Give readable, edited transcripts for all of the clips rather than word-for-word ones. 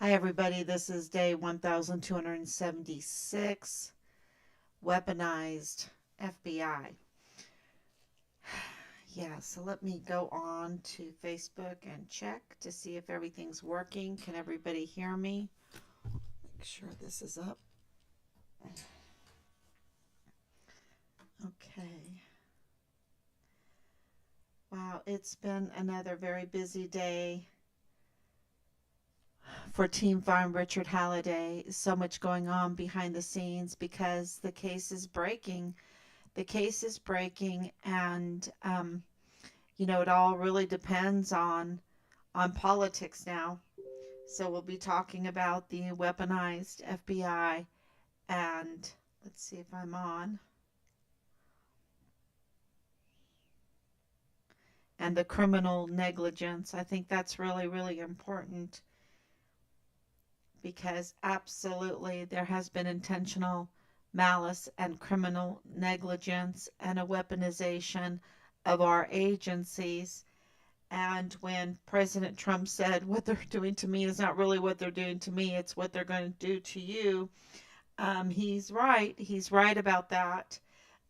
Hi, everybody. This is day 1276, Weaponized FBI. Yeah, so let me go on to Facebook and check to see if everything's working. Can everybody hear me? Make sure this is up. Okay. Wow, it's been another very busy day for Team Farm Richard Halliday. So much going on behind the scenes because the case is breaking. The case is breaking, and it all really depends on politics now. So we'll be talking about the weaponized FBI, and let's see if I'm on, and the criminal negligence. I think that's really, really important because absolutely there has been intentional malice and criminal negligence and a weaponization of our agencies. And when President Trump said, what they're doing to me is not really what they're doing to me, it's what they're going to do to you, he's right. He's right about that.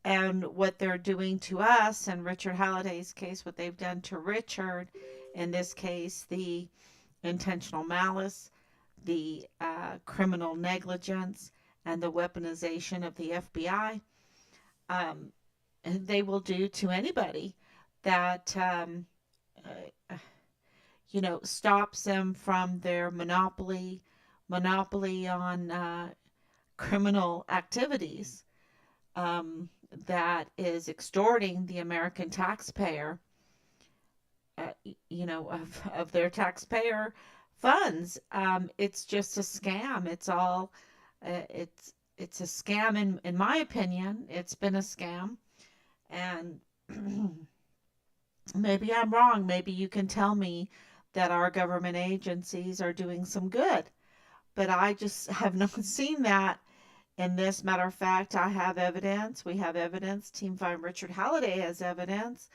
And what they're doing to us, in Richard Halliday's case, what they've done to Richard, in this case, the intentional malice, the criminal negligence, and the weaponization of the FBI, um, they will do to anybody that uh, stops them from their monopoly on criminal activities, that is extorting the American taxpayer, of their taxpayer funds. It's just a scam. It's a scam in my opinion. It's been a scam, and maybe I'm wrong. Maybe you can tell me that our government agencies are doing some good, but I just have not seen that in this. Matter of fact, I have evidence. We have evidence. Team Farm Richard Halliday has evidence.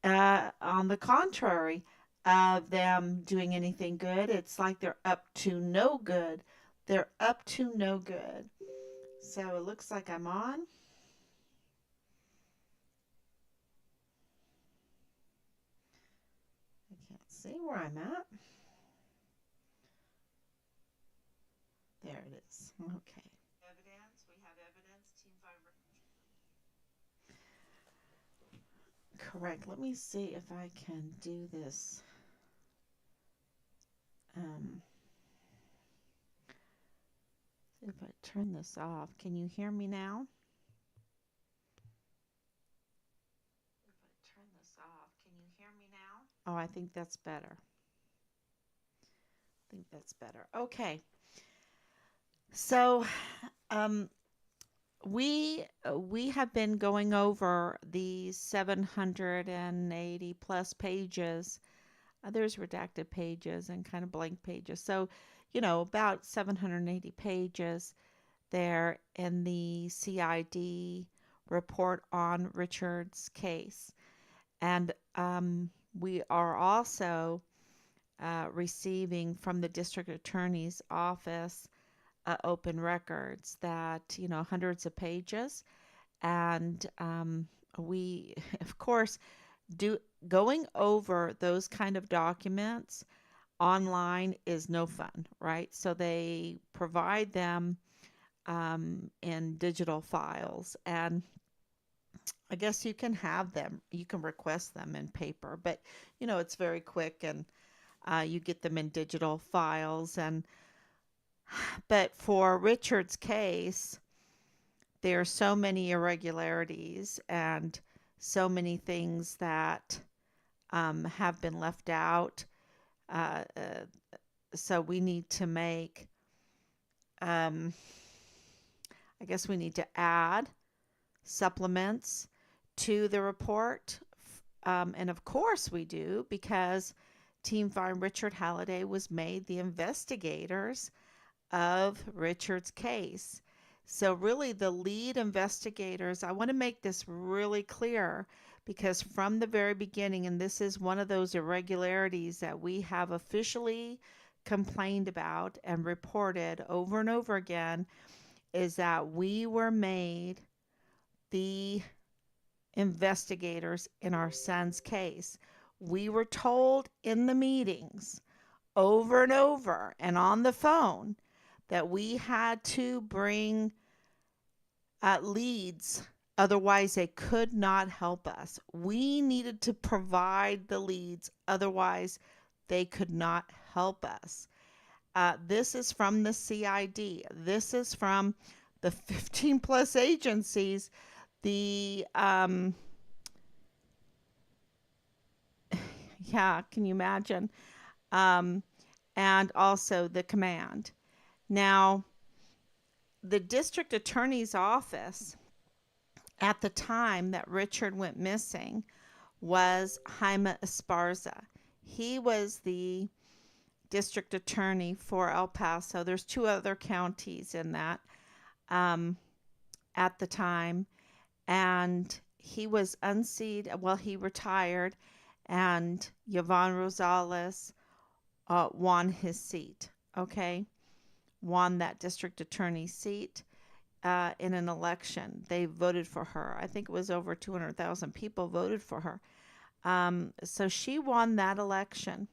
On the contrary of them doing anything good, it's like they're up to no good. They're up to no good. So it looks like I'm on. I can't see where I'm at. There it is. Okay. Evidence. We have evidence. Team Farm. Correct. Let me see if I can do this. Um, if I turn this off, can you hear me now? If I turn this off, can you hear me now? Oh, I think that's better. I think that's better. Okay. So, um, we have been going over these 780 plus pages. There's redacted pages and kind of blank pages. So, about 780 pages there in the CID report on Richard's case. And we are also receiving from the district attorney's office open records that, hundreds of pages. And we, of course, do going over those kind of documents online is no fun, right? So they provide them in digital files, and I guess you can have them, you can request them in paper, but it's very quick, and you get them in digital files. And but for Richard's case, there are so many irregularities and so many things that have been left out. So we need to make, um, I guess we need to add supplements to the report. And of course we do, because Team Farm Richard Halliday was made the investigators of Richard's case. So, really, the lead investigators, I want to make this really clear, because from the very beginning, and this is one of those irregularities that we have officially complained about and reported over and over again is that we were made the investigators in our son's case. We were told in the meetings over and over and on the phone that we had to bring leads. Otherwise, they could not help us. We needed to provide the leads. Otherwise, they could not help us. This is from the CID. This is from the 15 plus agencies. The, yeah, can you imagine? Um, and also the command. Now, the district attorney's office at the time that Richard went missing was Jaime Esparza. He was the district attorney for El Paso. There's two other counties in that um, at the time. And he was unseated. Well, he retired, and Yvonne Rosales won his seat. Okay, won that district attorney seat in an election. They voted for her. I think it was over 200,000 people voted for her. So she won that election,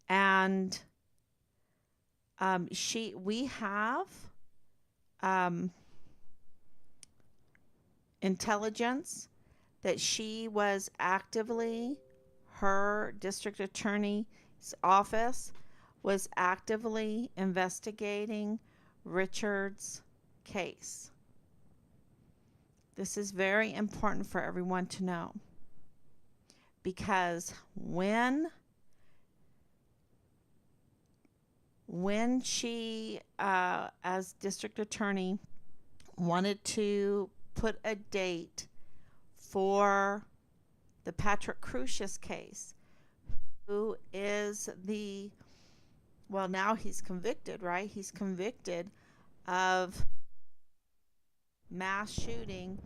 and we have um, intelligence that she was actively, her district attorney's office was actively investigating Richard's case. This is very important for everyone to know, because when she, as district attorney, wanted to put a date for the Patrick Crucius case, who is well, now he's convicted, right? He's convicted of mass shooting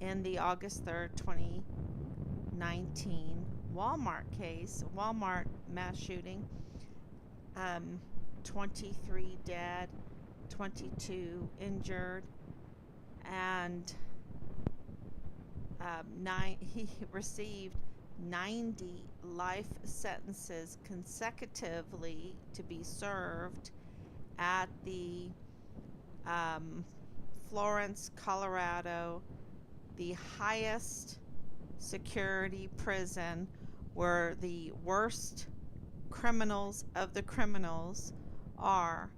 in the August 3rd, 2019 Walmart case, Walmart mass shooting. 23 dead, 22 injured, and he received 90 life sentences consecutively to be served at the Florence, Colorado, the highest security prison where the worst criminals of the criminals are.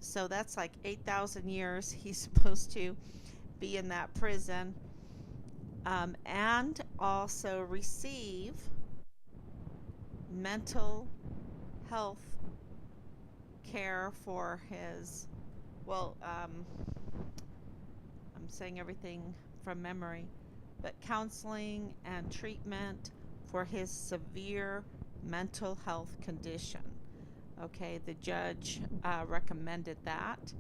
So that's like 8,000 years he's supposed to be in that prison, and also receive mental health care for his, well, I'm saying everything from memory, but counseling and treatment for his severe mental health condition. Okay, the judge recommended that.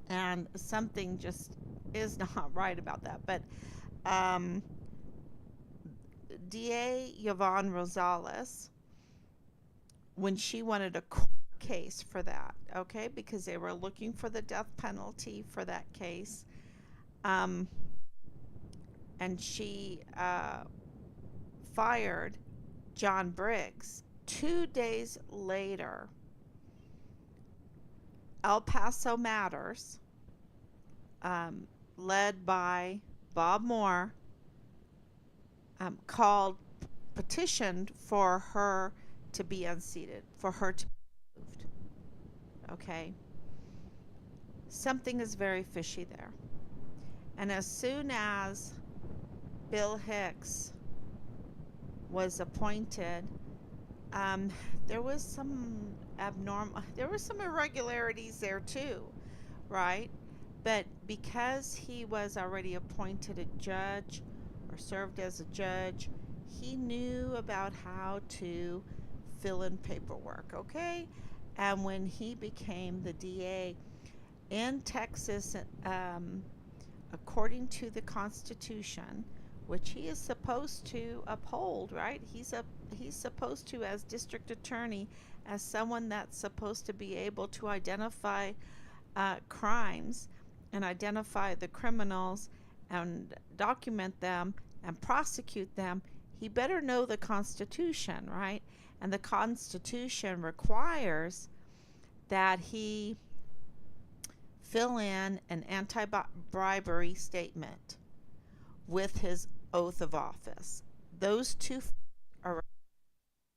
And something just is not right about that. But DA Yvonne Rosales, when she wanted a court case for that, okay, because they were looking for the death penalty for that case, and she fired John Briggs. 2 days later, El Paso Matters, led by Bob Moore, petitioned for her to be unseated, for her to be moved. Okay? Something is very fishy there. And as soon as Bill Hicks was appointed, there was some irregularities there too, right? But because he was already appointed a judge or served as a judge, he knew about how to fill in paperwork, okay? And when he became the DA in Texas, according to the Constitution, which he is supposed to uphold, right? He's supposed to, as district attorney, as someone that's supposed to be able to identify crimes and identify the criminals and document them and prosecute them. He better know the Constitution, right? And the Constitution requires that he fill in an anti bribery statement with his oath of office. Those two are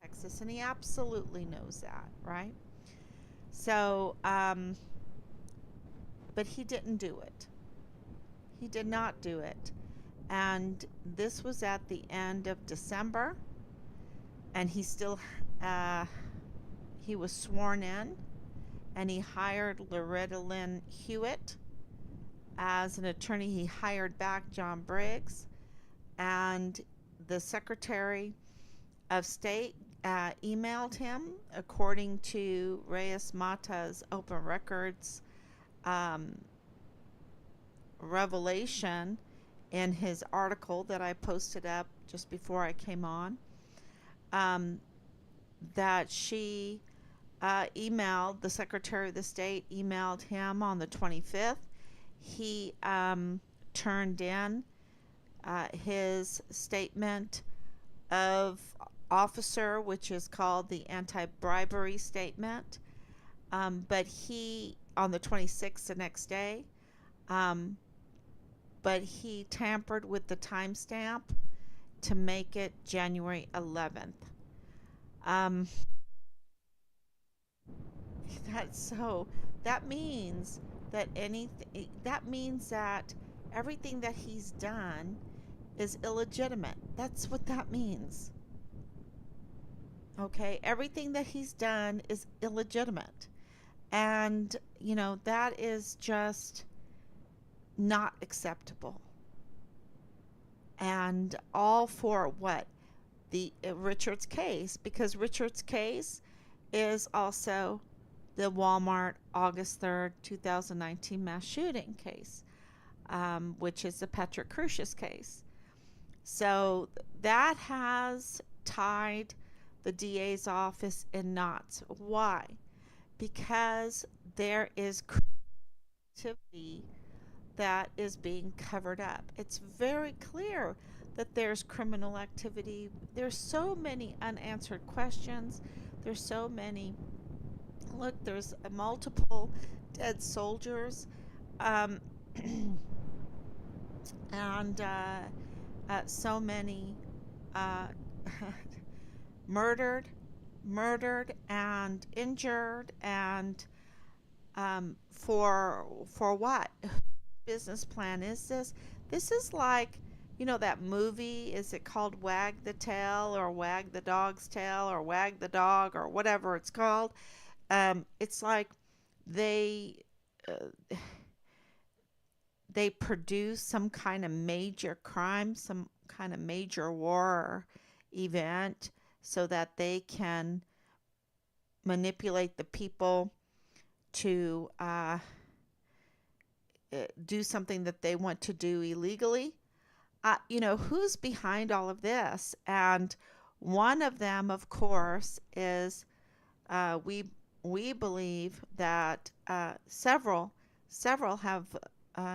Texas, and he absolutely knows that, right? So, but he didn't do it. He did not do it. And this was at the end of December, and uh, he was sworn in, and he hired Loretta Lynn Hewitt as an attorney. He hired back John Briggs, and the Secretary of State emailed him, according to Reyes Mata's Open Records um, revelation in his article that I posted up just before I came on, um, that she the Secretary of the State emailed him on the 25th. He turned in his statement of officer, which is called the anti bribery statement. But he, on the 26th, the next day, um, but he tampered with the timestamp to make it January 11th. Um, that's so, that means that means that everything that he's done is illegitimate. That's what that means. Okay, everything that he's done is illegitimate. And, that is just not acceptable. And all for what? The Richard's case, because Richard's case is also the Walmart August 3rd, 2019 mass shooting case, which is the Patrick Crucius case. So that has tied the DA's office in knots. Why? Because there is activity that is being covered up. It's very clear that there's criminal activity. There's so many unanswered questions. There's so many. Look, there's multiple dead soldiers, um, and so many uh, murdered, and injured, and for what? Business plan is this? This is like, that movie. Is it called Wag the Tail, or Wag the Dog's Tail, or Wag the Dog, or whatever it's called? It's like they uh, they produce some kind of major crime, some kind of major war event, so that they can manipulate the people to do something that they want to do illegally. Who's behind all of this? And one of them, of course, is we believe that several have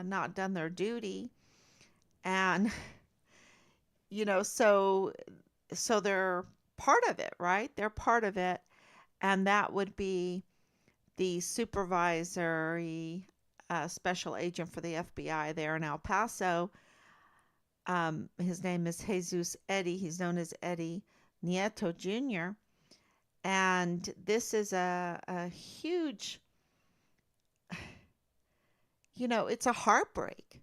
not done their duty, and so they're part of it, right? They're part of it, and that would be the supervisory special agent for the FBI there in El Paso. His name is Jesus Eddie. He's known as Eddie Nieto Jr. And this is a huge, it's a heartbreak.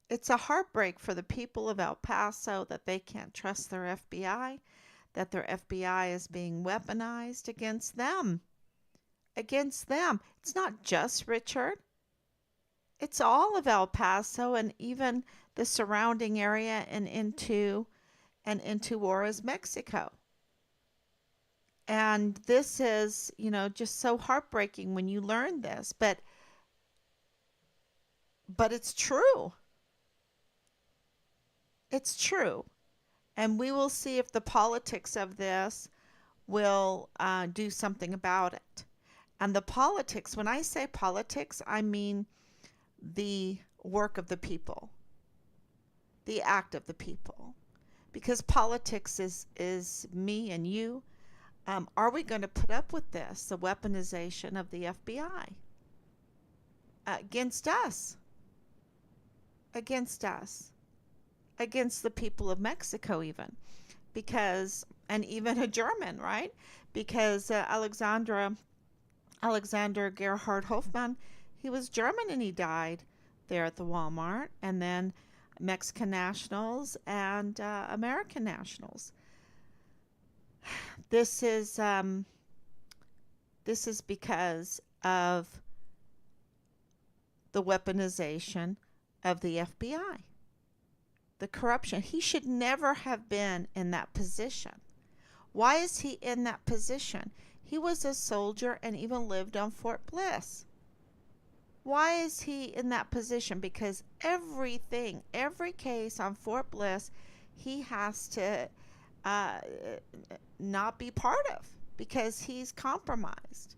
It's a heartbreak for the people of El Paso that they can't trust their FBI, that their FBI is being weaponized against them. Against them. It's not just Richard. It's all of El Paso, and even the surrounding area, and into Juarez, Mexico. And this is, just so heartbreaking when you learn this, but it's true. It's true. And we will see if the politics of this will do something about it. And the politics, when I say politics, I mean the work of the people, the act of the people. Because politics is me and you. Are we going to put up with this, the weaponization of the FBI against us, against us, against the people of Mexico, even? Because, and even a German, right? Because Alexander Gerhard Hofmann, he was German and he died there at the Walmart, and then Mexican nationals and American nationals. This is this is because of the weaponization of the FBI, the corruption. He should never have been in that position. Why is he in that position? He was a soldier and even lived on Fort Bliss. Why is he in that position? Because everything, every case on Fort Bliss, he has to uh, not be part of because he's compromised.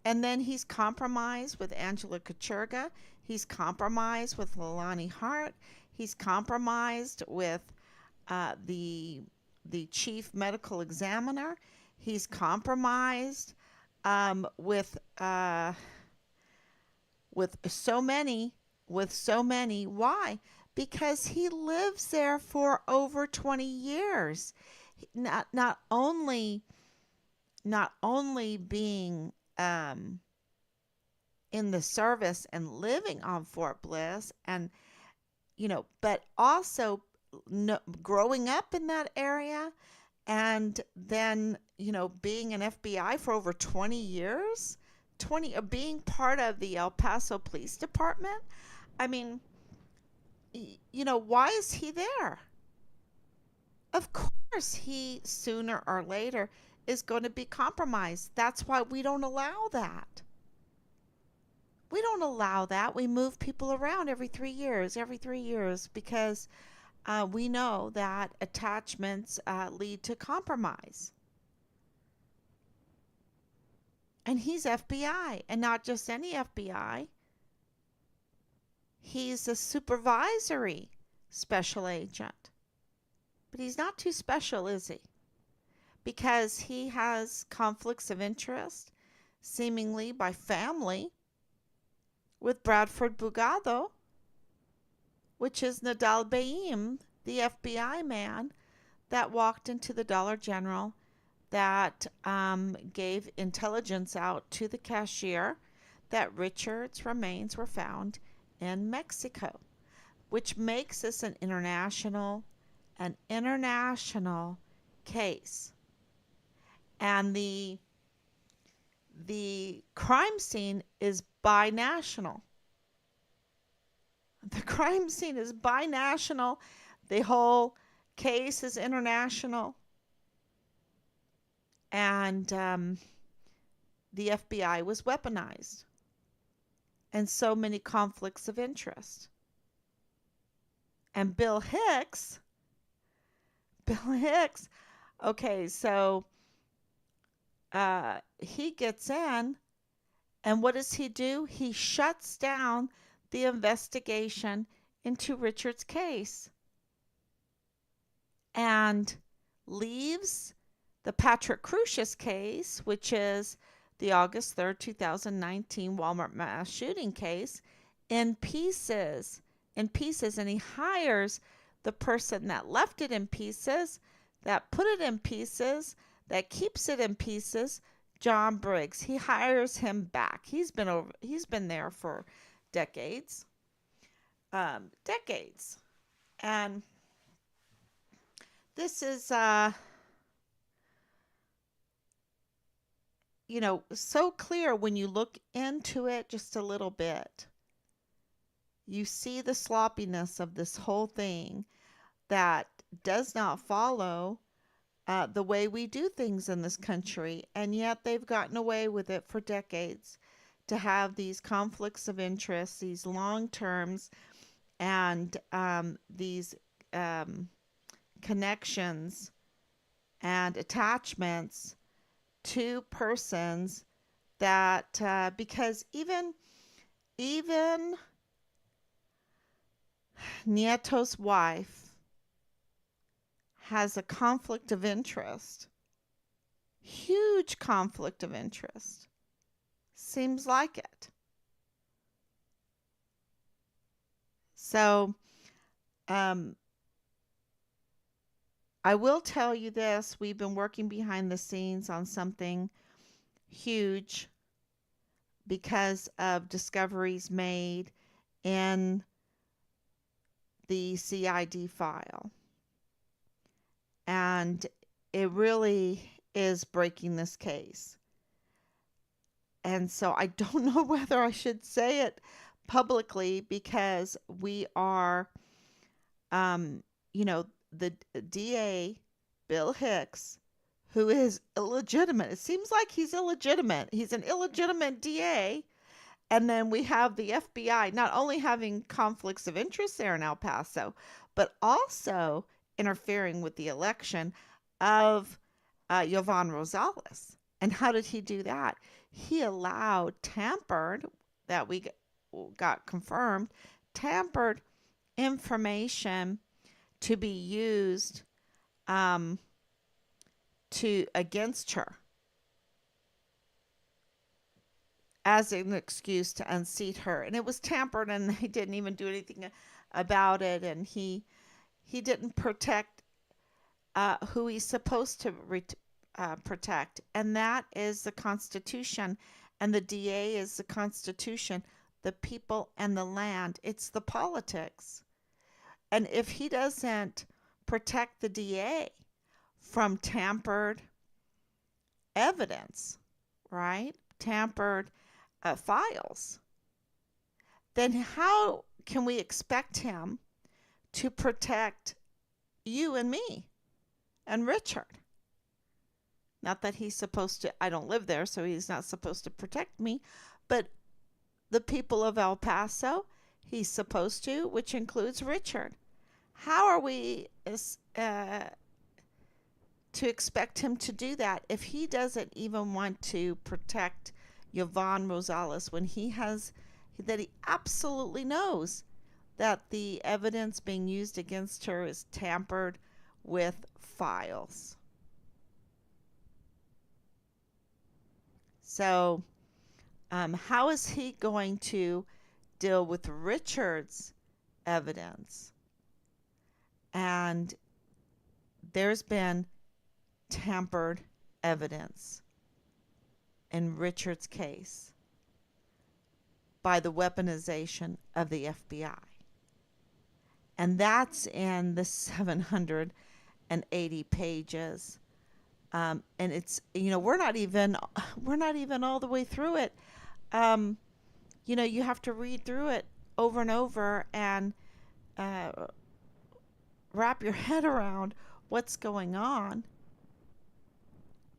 And then he's compromised with Angela Kachurga. He's compromised with Lalani Hart. He's compromised with the chief medical examiner. He's compromised with so many, with so many. Why? Because he lives there for over 20 years. Not only being in the service and living on Fort Bliss, and but also growing up in that area, and then being an FBI for over 20 years, 20 being part of the El Paso Police Department. I mean, why is he there? Of course, he sooner or later is going to be compromised. That's why we don't allow that. We don't allow that. We move people around every 3 years, because we know that attachments lead to compromise. And he's FBI, and not just any FBI. He's a supervisory special agent. But he's not too special, is he? Because he has conflicts of interest, seemingly by family, with Bradford Bugado, which is Nadal Baim, the FBI man that walked into the Dollar General, that gave intelligence out to the cashier that Richard's remains were found in Mexico, which makes this an international case. And the crime scene is binational. The crime scene is binational. The whole case is international. And the FBI was weaponized. And so many conflicts of interest. And Bill Hicks, okay, so he gets in, and what does he do? He shuts down the investigation into Richard's case and leaves the Patrick Crucius case, which is the August 3rd, 2019 Walmart mass shooting case, in pieces, and he hires the person that left it in pieces, that put it in pieces, that keeps it in pieces, John Briggs. He hires him back. He's been there for decades. Decades. And this is so clear when you look into it just a little bit. You see the sloppiness of this whole thing that does not follow the way we do things in this country, and yet they've gotten away with it for decades, to have these conflicts of interest, these long terms, and these connections and attachments to persons that because even Nieto's wife has a conflict of interest, huge conflict of interest. Seems like it. So, um, I will tell you this: we've been working behind the scenes on something huge because of discoveries made in the CID file. And it really is breaking this case. And so I don't know whether I should say it publicly because we are, um, you know, the DA, Bill Hicks, who is illegitimate. It seems like he's illegitimate. He's an illegitimate DA. And then we have the FBI not only having conflicts of interest there in El Paso, but also interfering with the election of Yovan Rosales. And how did he do that? He allowed that we got confirmed, tampered information to be used um, to against her as an excuse to unseat her. And it was tampered, and they didn't even do anything about it. And he didn't protect who he's supposed to protect, and that is the Constitution. And the DA is the Constitution, the people and the land. It's the politics. And if he doesn't protect the DA from tampered evidence, right? Tampered files, then how can we expect him to protect you and me and Richard? Not that he's supposed to, I don't live there, so he's not supposed to protect me, but the people of El Paso, he's supposed to, which includes Richard. How are we to expect him to do that if he doesn't even want to protect Yvonne Rosales when he absolutely knows that the evidence being used against her is tampered with files? So, how is he going to deal with Richard's evidence? And there's been tampered evidence in Richard's case by the weaponization of the FBI. And that's in the 780 pages. And it's, we're not even all the way through it. You have to read through it over and over and wrap your head around what's going on.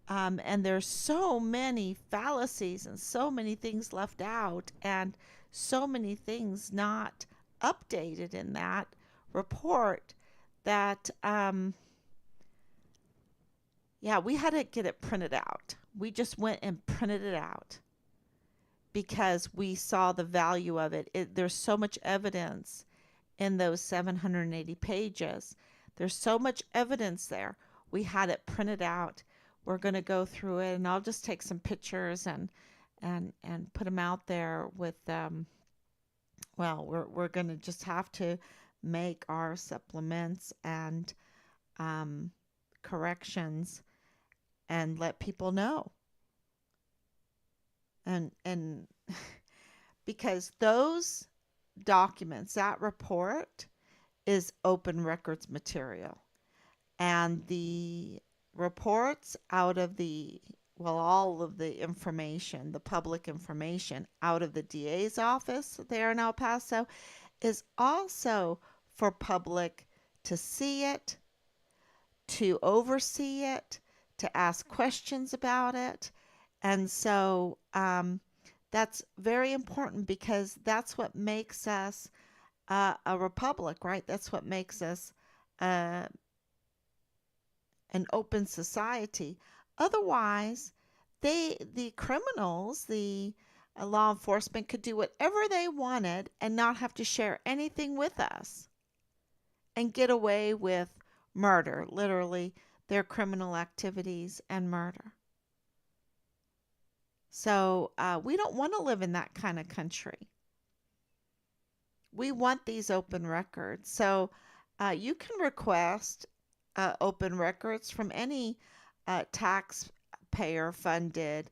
And there's so many fallacies and so many things left out and so many things not updated in that report that, we had to get it printed out. We just went and printed it out because we saw the value of it. There's so much evidence in those 780 pages. There's so much evidence there. We had it printed out. We're going to go through it, and I'll just take some pictures and put them out there with we're going to just have to make our supplements and corrections and let people know. And because those documents, that report is open records material. And the reports out of all of the information, the public information out of the DA's office there in El Paso is also for public to see it, to oversee it, to ask questions about it. And so that's very important because that's what makes us a republic, right? That's what makes us uh, an open society. Otherwise, the criminals, the law enforcement could do whatever they wanted and not have to share anything with us and get away with murder, literally their criminal activities and murder. So we don't want to live in that kind of country. We want these open records. So you can request open records from any taxpayer funded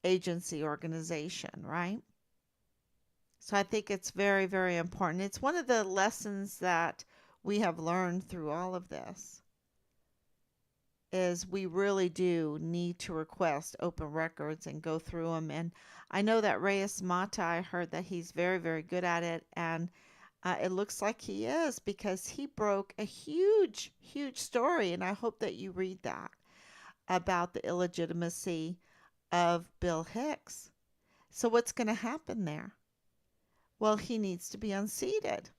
agency organization, right? So I think it's very, very important. It's one of the lessons that we have learned through all of this is we really do need to request open records and go through them. And I know that Reyes Mata, I heard that he's very, very good at it. And it looks like he is because he broke a huge, huge story. And I hope that you read that about the illegitimacy of Bill Hicks. So, what's going to happen there? Well, he needs to be unseated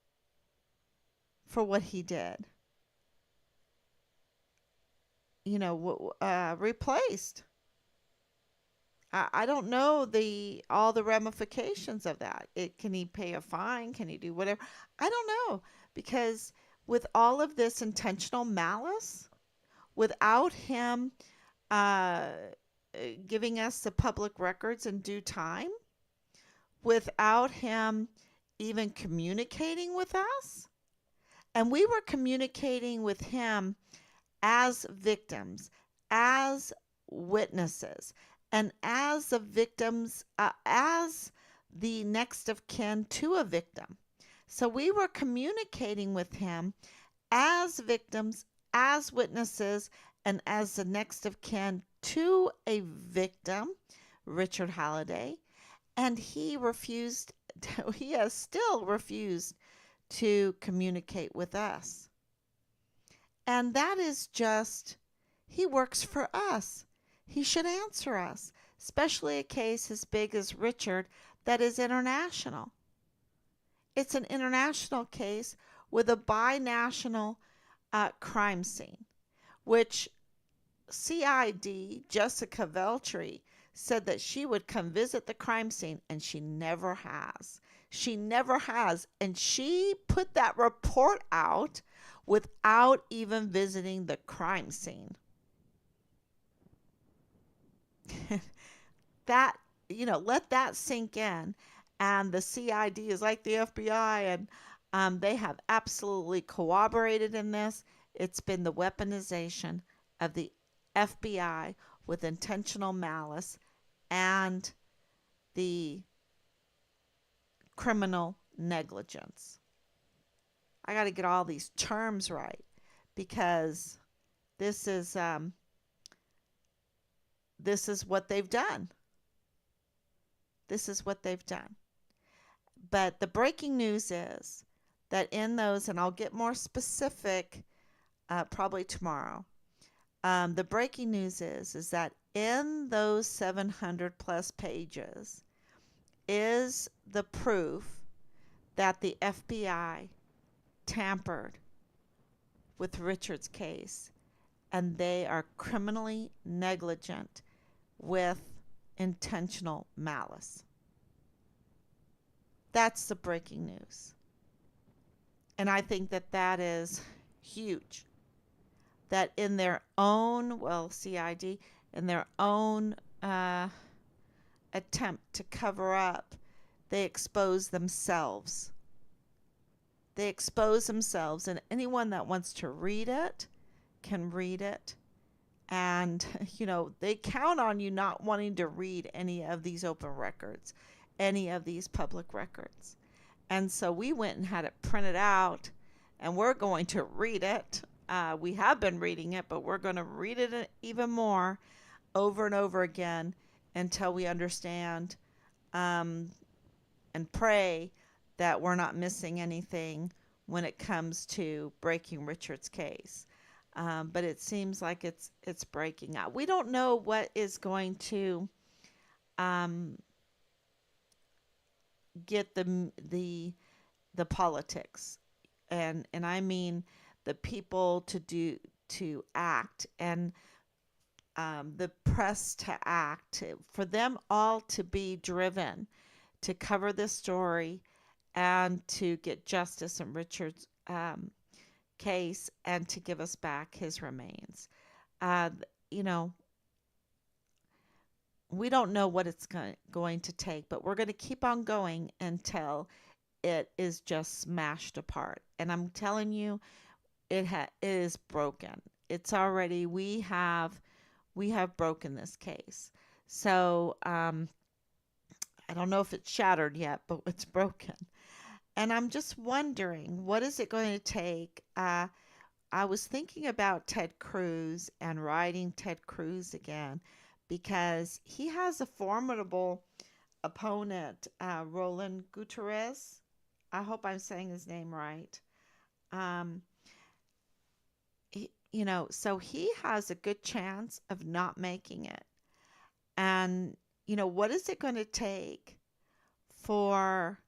for what he did, replaced. I don't know the all the ramifications of that. Can he pay a fine? Can he do whatever? I don't know because with all of this intentional malice, without him uh, giving us the public records in due time, without him even communicating with us, and we were communicating with him as victims, as witnesses, and as the victims, as the next of kin to a victim. So we were communicating with him as victims, as witnesses, and as the next of kin to a victim, Richard Halliday. And he refused, he has still refused to communicate with us. And that is just, he works for us. He should answer us, especially a case as big as Richard that is international. It's an international case with a binational crime scene, which CID Jessica Veltri said that she would come visit the crime scene, and she never has. She never has. And she put that report out without even visiting the crime scene. That, let that sink in. And the CID is like the FBI, and they have absolutely cooperated in this. It's been the weaponization of the FBI with intentional malice and the criminal negligence. I got to get all these terms right because this is um, this is what they've done. This is what they've done. But the breaking news is that in those, and I'll get more specific probably tomorrow. The breaking news is that in those 700 plus pages is the proof that the FBI tampered with Richard's case and they are criminally negligent with intentional malice. That's the breaking news. And I think that that is huge. That in their own, well, CID, in their own attempt to cover up, they expose themselves. They expose themselves, and anyone that wants to read it can read it. And, they count on you not wanting to read any of these open records, any of these public records. And so we went and had it printed out, and we're going to read it. We have been reading it, but we're going to read it even more over and over again until we understand um, and pray that we're not missing anything when it comes to breaking Richard's case. But it seems like it's breaking out. We don't know what is going to um, get the politics, and I mean the people to act, and the press to act, for them all to be driven to cover this story and to get justice in Richard's case and to give us back his remains. Uh, you know, we don't know what it's going to take, but we're going to keep on going until it is just smashed apart. And I'm telling you, it is broken. It's already we have broken this case. So I don't know if it's shattered yet, but it's broken. And I'm just wondering, what is it going to take? I was thinking about Ted Cruz and riding Ted Cruz again because he has a formidable opponent, Roland Gutierrez. I hope I'm saying his name right. Um, so he has a good chance of not making it. And, what is it going to take for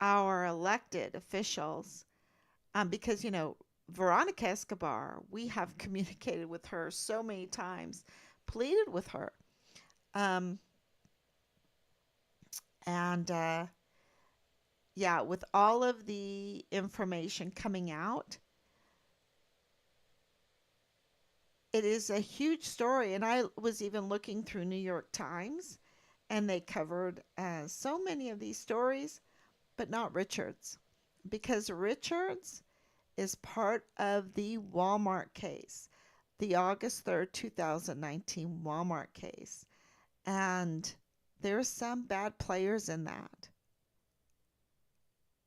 our elected officials? Because, Veronica Escobar, we have communicated with her so many times, pleaded with her. Um, and yeah, with all of the information coming out, it is a huge story. And I was even looking through New York Times, and they covered so many of these stories, but not Richard's, because Richard's is part of the Walmart case, the August 3rd, 2019 Walmart case. And there's some bad players in that.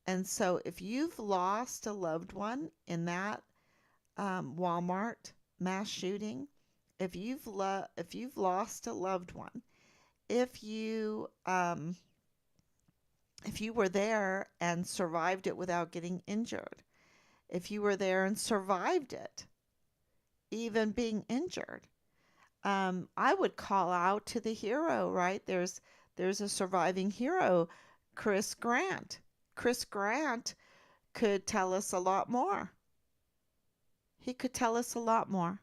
And so if you've lost a loved one in that Walmart mass shooting, if you've lost a loved one, if you um, if you were there and survived it without getting injured, if you were there and survived it, even being injured, I would call out to the hero, right? There's a surviving hero, Chris Grant. Chris Grant could tell us a lot more. He could tell us a lot more.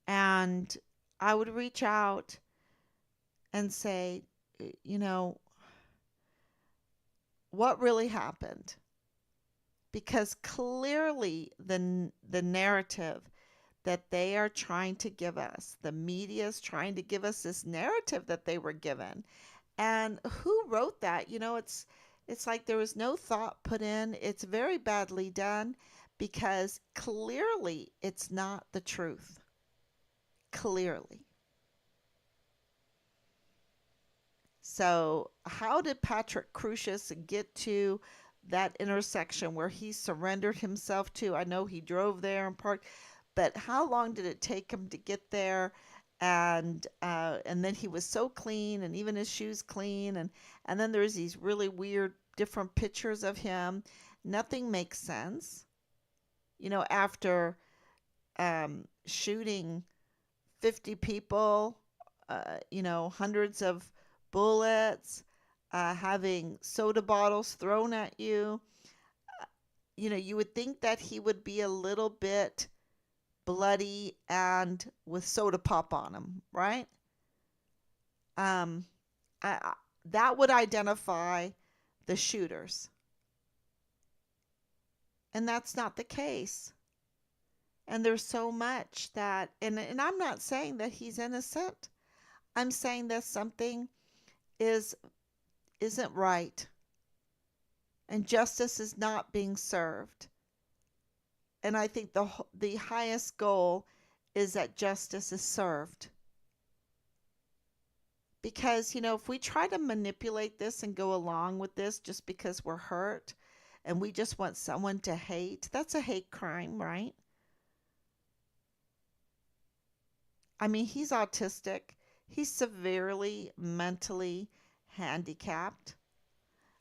And I would reach out and say, you know, what really happened? Because clearly the narrative that they are trying to give us, the media is trying to give us this narrative that they were given. And who wrote that? It's like there was no thought put in. It's very badly done because clearly it's not the truth. Clearly. So, how did Patrick Crucius get to that intersection where he surrendered himself to? I know he drove there and parked, but how long did it take him to get there? And then he was so clean, and even his shoes clean, and then there's these really weird different pictures of him. Nothing makes sense. After shooting 50 people, hundreds of bullets, having soda bottles thrown at you. You would think that he would be a little bit bloody and with soda pop on him, right? Um, that would identify the shooters. And that's not the case. And there's so much and I'm not saying that he's innocent. I'm saying that something is isn't right and justice is not being served. And I think the highest goal is that justice is served. Because, if we try to manipulate this and go along with this just because we're hurt and we just want someone to hate, that's a hate crime, right? I mean, he's autistic. He's severely mentally handicapped,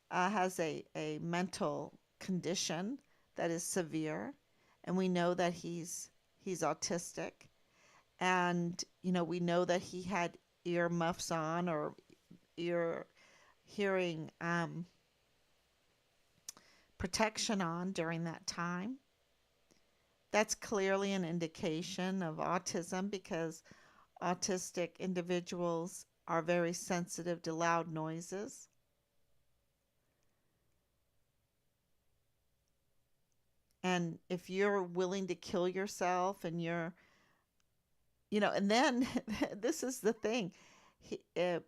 has a mental condition that is severe, and we know that he's autistic, and we know that he had ear muffs on or ear hearing protection on during that time. That's clearly an indication of autism because autistic individuals are very sensitive to loud noises. And if you're willing to kill yourself and and then this is the thing.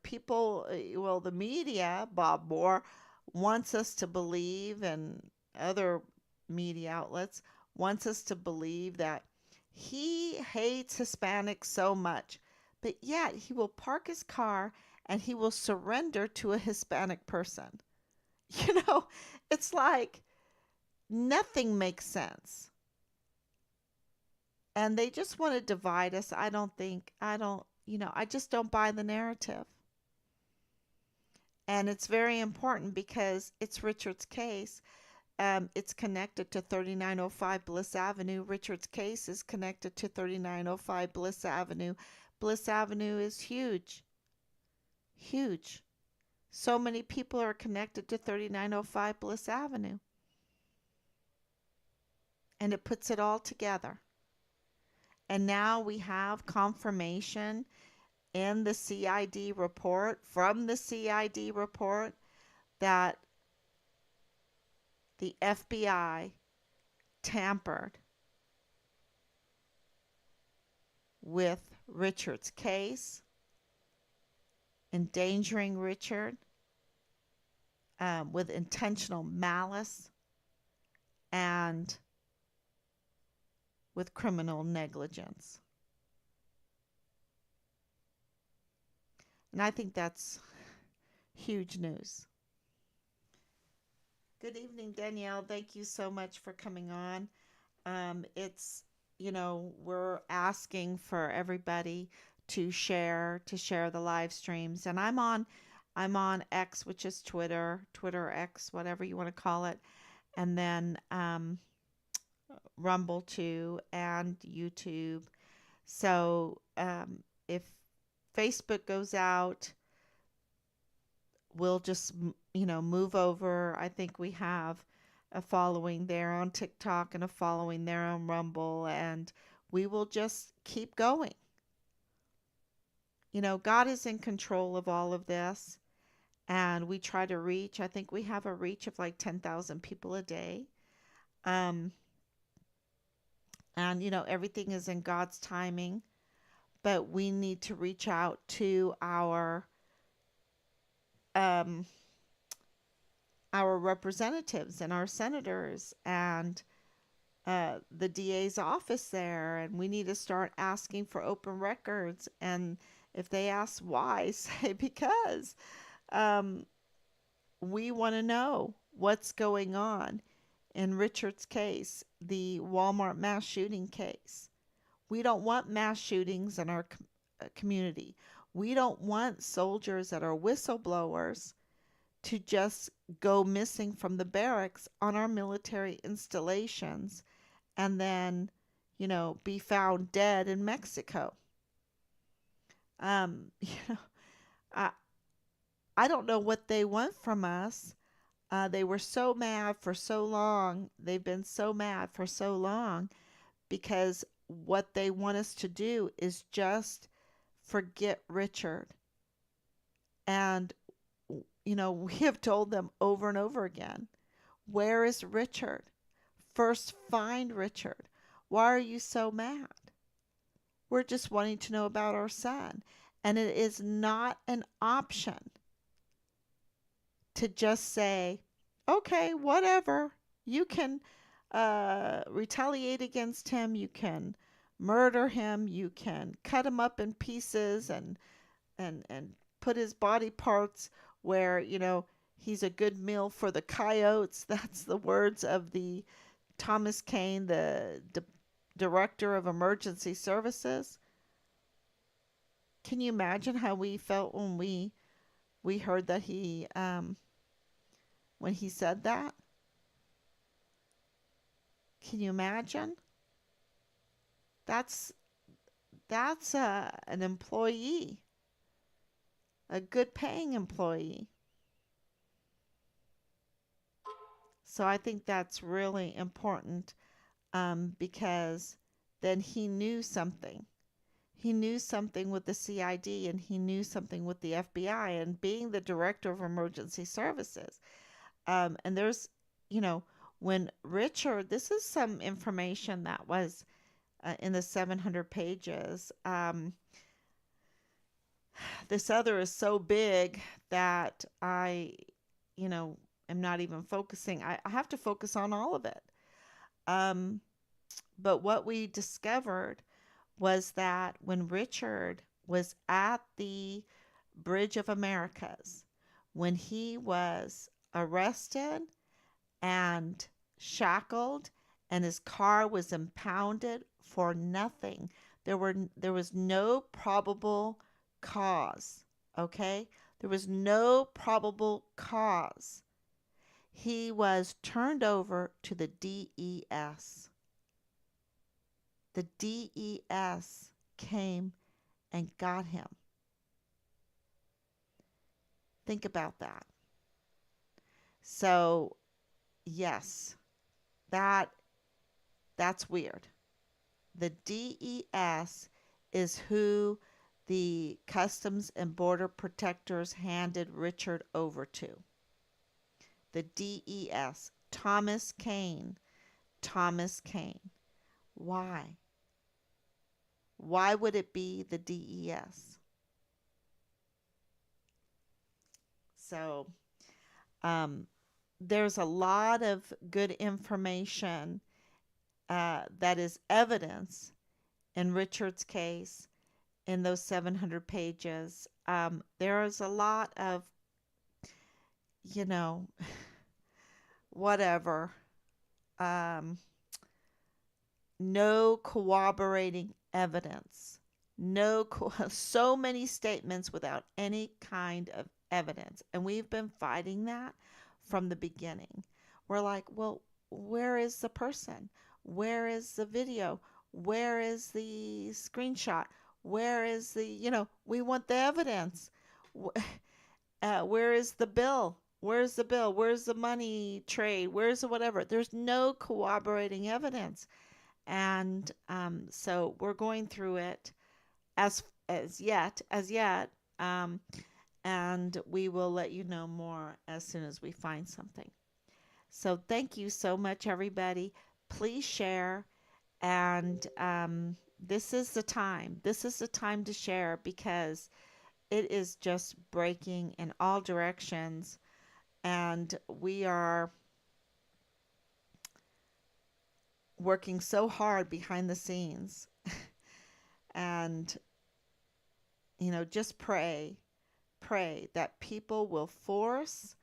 People, well, the media, Bob Moore, wants us to believe, and other media outlets wants us to believe that he hates Hispanics so much, but yet he will park his car and he will surrender to a Hispanic person. You know, it's like nothing makes sense. And they just want to divide us. I just don't buy the narrative. And it's very important because it's Richard's case. It's connected to 3905 Bliss Avenue. Richard's case is connected to 3905 Bliss Avenue. Bliss Avenue is huge, huge. So many people are connected to 3905 Bliss Avenue. And it puts it all together. And now we have confirmation in the CID report, from the CID report, that the FBI tampered with Richard's case, endangering Richard with intentional malice and with criminal negligence. And I think that's huge news. Good evening, Danielle. Thank you so much for coming on. We're asking for everybody to share the live streams, and I'm on X, which is Twitter X, whatever you want to call it, and then Rumble too, and YouTube. So if Facebook goes out, we'll just move over. I think we have a following there on TikTok and a following there on Rumble, and we will just keep going. God is in control of all of this, and we try to reach. I think we have a reach of like 10,000 people a day. Um, and everything is in God's timing, but we need to reach out to um our representatives and our senators and the DA's office there, and we need to start asking for open records. And if they ask why, say because um, we want to know what's going on in Richard's case, the Walmart mass shooting case. We don't want mass shootings in our community. We don't want soldiers that are whistleblowers to just go missing from the barracks on our military installations and then, be found dead in Mexico. Um, you know, I, I don't know what they want from us. They were so mad for so long. They've been so mad for so long because what they want us to do is just forget Richard. And, we have told them over and over again, where is Richard? First, find Richard. Why are you so mad? We're just wanting to know about our son. And it is not an option to just say, okay, whatever. You can retaliate against him. You can murder him. You can cut him up in pieces and put his body parts where, he's a good meal for the coyotes. That's the words of the Thomas Kane, the director of emergency services. Can you imagine how we felt when we heard that when he said that? Can you imagine? That's an employee, a good paying employee. So I think that's really important, because then he knew something. He knew something with the CID and he knew something with the FBI. And being the director of emergency services, and there's, you know, when Richard, this is some information that was in the 700 pages. This other is so big that you know, am not even focusing. I have to focus on all of it. Um, but what we discovered was that when Richard was at the Bridge of Americas, when he was arrested and shackled and his car was impounded for nothing. There was no probable cause, okay? There was no probable cause. He was turned over to the DES. The DES came and got him. Think about that. So, yes, that that's weird. The DES is who the Customs and Border Protectors handed Richard over to. The DES. Thomas Kane. Thomas Kane. Why? Why would it be the DES? So, um, there's a lot of good information that is evidence in Richard's case in those 700 pages. There is a lot of, you know, whatever, um, no corroborating evidence. No, so many statements without any kind of evidence. And we've been fighting that from the beginning. We're like, well, where is the person? Where is the video? Where is the screenshot? Where is the, we want the evidence. Where is the bill? Where's the bill? Where's the money trade? Where's the whatever? There's no corroborating evidence. And so we're going through it as yet, um, and we will let you know more as soon as we find something. So thank you so much, everybody. Please share, and this is the time. This is the time to share because it is just breaking in all directions, and we are working so hard behind the scenes. And just pray that people will force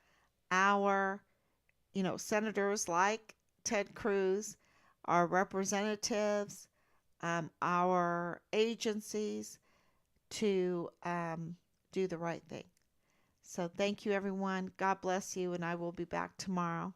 our, senators like Ted Cruz, our representatives, our agencies to do the right thing. So thank you, everyone. God bless you, and I will be back tomorrow.